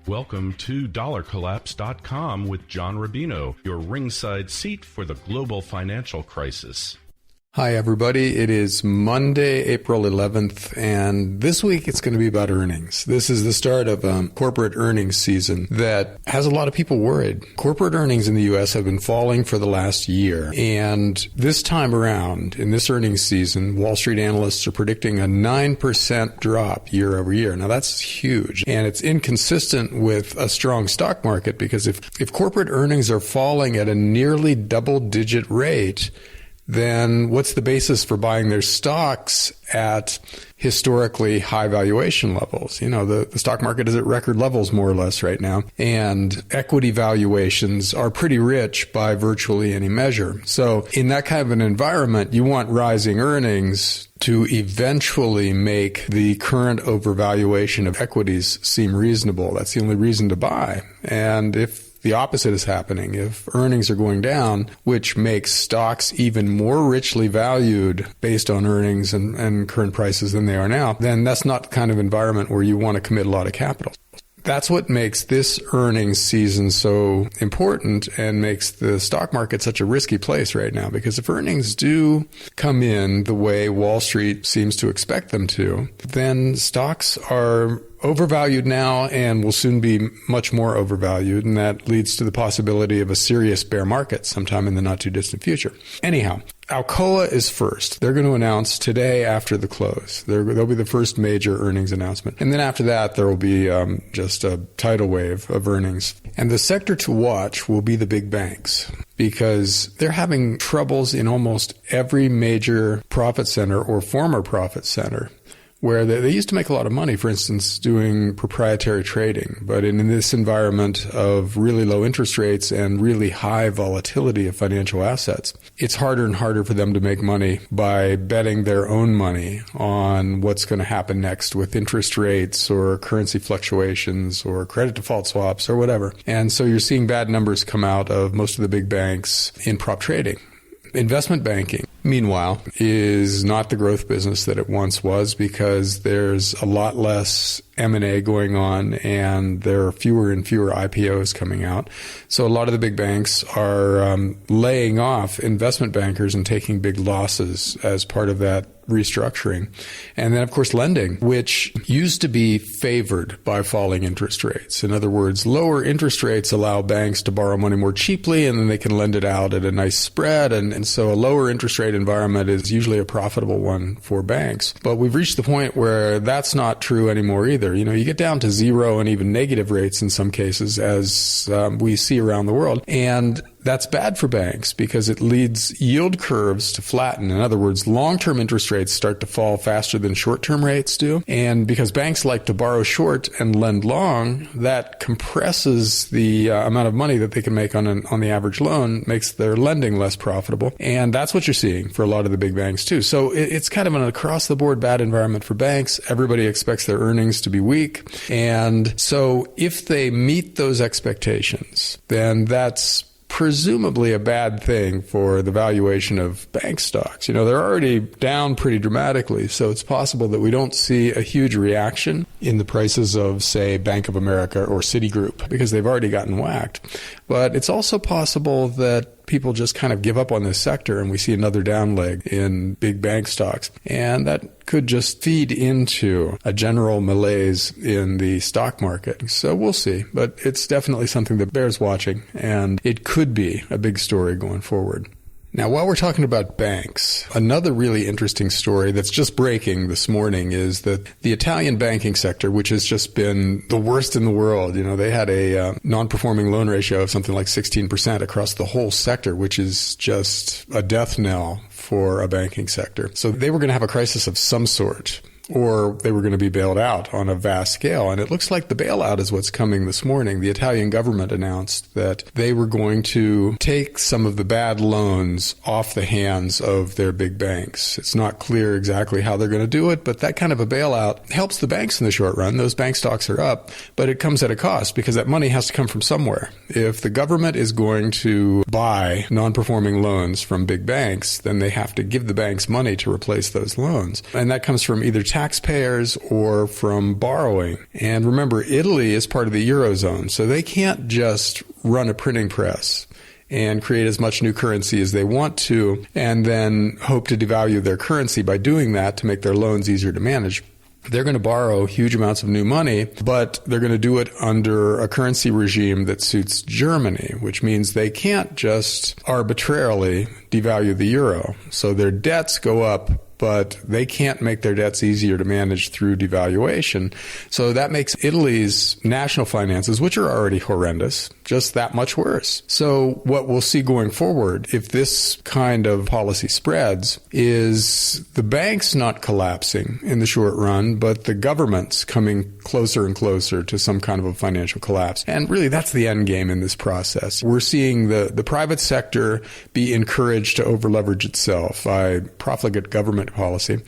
Welcome to DollarCollapse.com with John Rubino, your ringside seat for the global financial crisis. Hi, everybody. It is Monday, April 11th, and this week it's going to be about earnings. This is the start of corporate earnings season that has a lot of people worried. Corporate earnings in the U.S. have been falling for the last year, and this time around, in this earnings season, Wall Street analysts are predicting a 9% drop year over year. Now, that's huge, and it's inconsistent with a strong stock market because if corporate earnings are falling at a nearly double-digit rate, then what's the basis for buying their stocks at historically high valuation levels? You know, the stock market is at record levels more or less right now, and equity valuations are pretty rich by virtually any measure. So in that kind of an environment, you want rising earnings to eventually make the current overvaluation of equities seem reasonable. That's the only reason to buy. And if the opposite is happening, if earnings are going down, which makes stocks even more richly valued based on earnings and current prices than they are now, then that's not the kind of environment where you want to commit a lot of capital. That's what makes this earnings season so important and makes the stock market such a risky place right now. Because if earnings do come in the way Wall Street seems to expect them to, then stocks are overvalued now and will soon be much more overvalued, and that leads to the possibility of a serious bear market sometime in the not-too-distant future. Anyhow, Alcoa is first. They're going to announce today after the close. They'll be the first major earnings announcement. And then after that, there will be just a tidal wave of earnings. And the sector to watch will be the big banks, because they're having troubles in almost every major profit center or former profit center, where they used to make a lot of money, for instance, doing proprietary trading. But in this environment of really low interest rates and really high volatility of financial assets, it's harder and harder for them to make money by betting their own money on what's going to happen next with interest rates or currency fluctuations or credit default swaps or whatever. And so you're seeing bad numbers come out of most of the big banks in prop trading. Investment banking, meanwhile, is not the growth business that it once was, because there's a lot less M&A going on and there are fewer and fewer IPOs coming out. So a lot of the big banks are laying off investment bankers and taking big losses as part of that restructuring. And then, of course, lending, which used to be favored by falling interest rates. In other words, lower interest rates allow banks to borrow money more cheaply, and then they can lend it out at a nice spread. And so a lower interest rate environment is usually a profitable one for banks. But we've reached the point where that's not true anymore either. You know, you get down to zero and even negative rates in some cases, as we see around the world. And that's bad for banks because it leads yield curves to flatten. In other words, long-term interest rates start to fall faster than short-term rates do. And because banks like to borrow short and lend long, that compresses the amount of money that they can make on the average loan, makes their lending less profitable. And that's what you're seeing for a lot of the big banks too. So it's kind of an across-the-board bad environment for banks. Everybody expects their earnings to be weak. And so if they meet those expectations, then that's presumably a bad thing for the valuation of bank stocks. You know, they're already down pretty dramatically, so it's possible that we don't see a huge reaction in the prices of, say, Bank of America or Citigroup, because they've already gotten whacked. But it's also possible that people just kind of give up on this sector and we see another down leg in big bank stocks. And that could just feed into a general malaise in the stock market. So we'll see. But it's definitely something that bears watching, and it could be a big story going forward. Now, while we're talking about banks, another really interesting story that's just breaking this morning is that the Italian banking sector, which has just been the worst in the world, you know, they had a non-performing loan ratio of something like 16% across the whole sector, which is just a death knell for a banking sector. So they were going to have a crisis of some sort, or they were going to be bailed out on a vast scale. And it looks like the bailout is what's coming this morning. The Italian government announced that they were going to take some of the bad loans off the hands of their big banks. It's not clear exactly how they're going to do it, but that kind of a bailout helps the banks in the short run. Those bank stocks are up, but it comes at a cost because that money has to come from somewhere. If the government is going to buy non-performing loans from big banks, then they have to give the banks money to replace those loans. And that comes from either taxpayers or from borrowing. And remember, Italy is part of the Eurozone, so they can't just run a printing press and create as much new currency as they want to and then hope to devalue their currency by doing that to make their loans easier to manage. They're going to borrow huge amounts of new money, but they're going to do it under a currency regime that suits Germany, which means they can't just arbitrarily devalue the euro. So their debts go up, but they can't make their debts easier to manage through devaluation. So that makes Italy's national finances, which are already horrendous, just that much worse. So what we'll see going forward, if this kind of policy spreads, is the banks not collapsing in the short run, but the governments coming closer and closer to some kind of a financial collapse. And really, that's the end game in this process. We're seeing the private sector be encouraged to over-leverage itself by profligate government policy.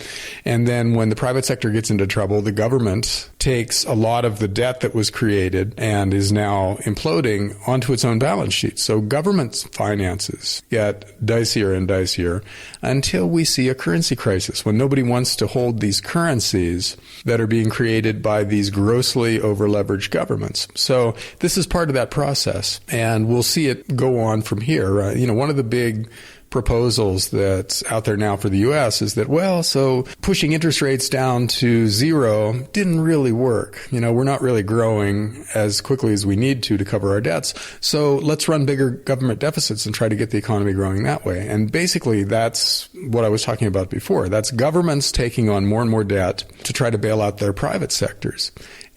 And then when the private sector gets into trouble, the government takes a lot of the debt that was created and is now imploding onto its own balance sheet. So government's finances get dicier and dicier until we see a currency crisis, when nobody wants to hold these currencies that are being created by these grossly over-leveraged governments. So this is part of that process, and we'll see it go on from here. One of the big proposals that's out there now for the U.S. is that, so pushing interest rates down to zero didn't really work. We're not really growing as quickly as we need to cover our debts. So let's run bigger government deficits and try to get the economy growing that way. And basically, that's what I was talking about before. That's governments taking on more and more debt to try to bail out their private sectors.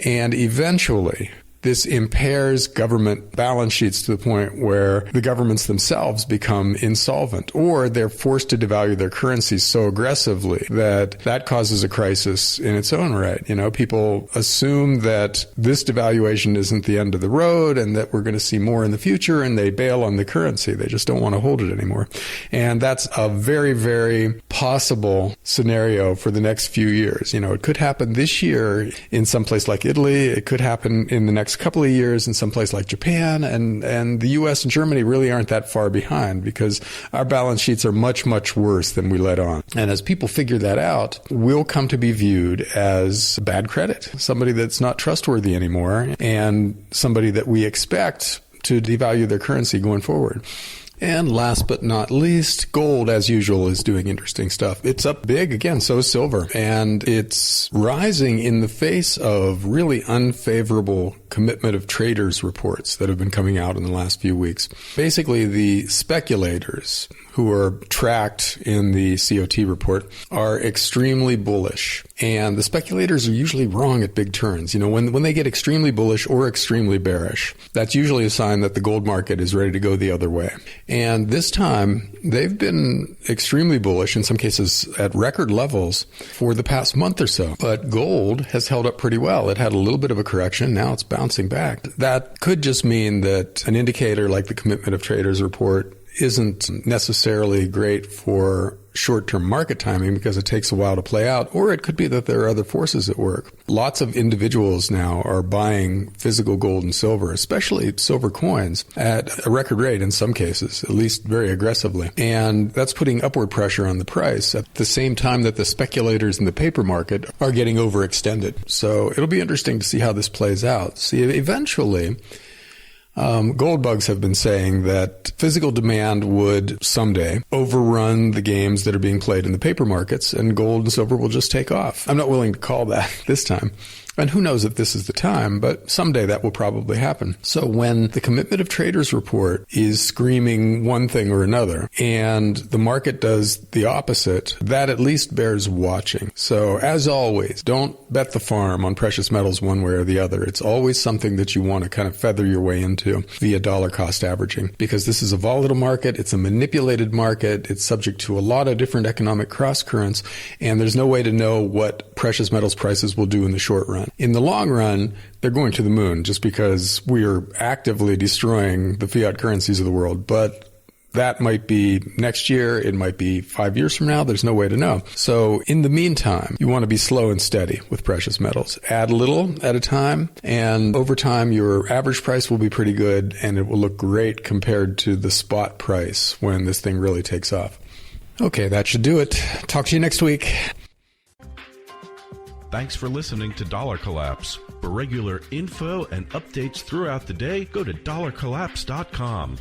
And eventually, this impairs government balance sheets to the point where the governments themselves become insolvent, or they're forced to devalue their currencies so aggressively that causes a crisis in its own right. People assume that this devaluation isn't the end of the road and that we're going to see more in the future, and they bail on the currency. They just don't want to hold it anymore. And that's a very, very possible scenario for the next few years. It could happen this year in some place like Italy. It could happen in the next couple of years in some place like Japan, and the U.S. and Germany really aren't that far behind because our balance sheets are much, much worse than we let on. And as people figure that out, we'll come to be viewed as bad credit, somebody that's not trustworthy anymore, and somebody that we expect to devalue their currency going forward. And last but not least, gold, as usual, is doing interesting stuff. It's up big again, so is silver. And it's rising in the face of really unfavorable commitment of traders reports that have been coming out in the last few weeks. Basically, the speculators who are tracked in the COT report are extremely bullish. And the speculators are usually wrong at big turns. When they get extremely bullish or extremely bearish, that's usually a sign that the gold market is ready to go the other way. And this time, they've been extremely bullish, in some cases at record levels, for the past month or so. But gold has held up pretty well. It had a little bit of a correction. Now it's bouncing back. That could just mean that an indicator like the commitment of traders report isn't necessarily great for short-term market timing because it takes a while to play out, or it could be that there are other forces at work. Lots of individuals now are buying physical gold and silver, especially silver coins, at a record rate in some cases, at least very aggressively. And that's putting upward pressure on the price at the same time that the speculators in the paper market are getting overextended. So it'll be interesting to see how this plays out. See, eventually, gold bugs have been saying that physical demand would someday overrun the games that are being played in the paper markets, and gold and silver will just take off. I'm not willing to call that this time. And who knows if this is the time, but someday that will probably happen. So when the commitment of traders report is screaming one thing or another, and the market does the opposite, that at least bears watching. So as always, don't bet the farm on precious metals one way or the other. It's always something that you want to kind of feather your way into via dollar cost averaging, because this is a volatile market. It's a manipulated market. It's subject to a lot of different economic cross currents, and there's no way to know what precious metals prices will do in the short run. In the long run, they're going to the moon just because we are actively destroying the fiat currencies of the world. But that might be next year. It might be 5 years from now. There's no way to know. So in the meantime, you want to be slow and steady with precious metals. Add a little at a time, and over time, your average price will be pretty good, and it will look great compared to the spot price when this thing really takes off. Okay, that should do it. Talk to you next week. Thanks for listening to Dollar Collapse. For regular info and updates throughout the day, go to dollarcollapse.com.